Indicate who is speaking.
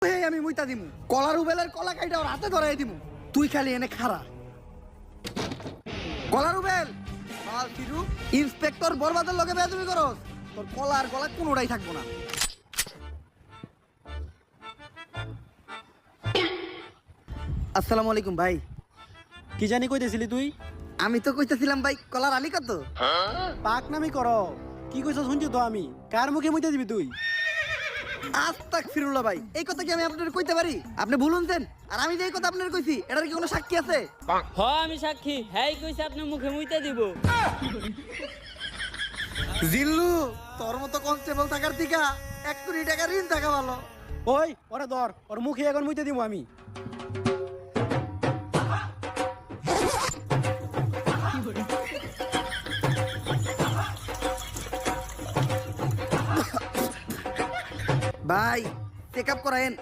Speaker 1: আমি মুইতা দিমু কলা রুবেলের কলা কাইটা ওর হাতে ধরাই দিমু তুই খালি এনে খারা কলা রুবেল মাল ফিরু ইন্সপেক্টর বরবাদের লগে বেয়াদবি করস তোর কলা আর গলা কোনোটাই থাকবো না আসসালামু আলাইকুম ভাই
Speaker 2: কি জানি কইতেছিলি তুই?
Speaker 1: আমি তো কইতেছিলাম ভাই কলার আলী কত
Speaker 2: পাক নামি কর কি কইছ শুনছি তো আমি কার মুখে মুইতে দিবি তুই?
Speaker 1: আস্তাক ফিরুল্লাহ ভাই এই কথা কি আমি আপনাদের কইতে পারি আপনি ভুলুনছেন আর আমি যে এই কথা আপনাদের কইছি এটার কি কোনো সাক্ষী আছে
Speaker 3: হ আমি সাক্ষী হ্যাঁ কইছে আপনি মুখে মুইতে দিব
Speaker 1: জিল্লু তোর মতো কনস্টেবল থাকার থেকে 1 কোটি টাকা ঋণ থাকা ভালো
Speaker 2: ওই ওরে ধর ওর মুখে এখন মুইতে দিব আমি
Speaker 1: ভাই চেক আপ করায়েন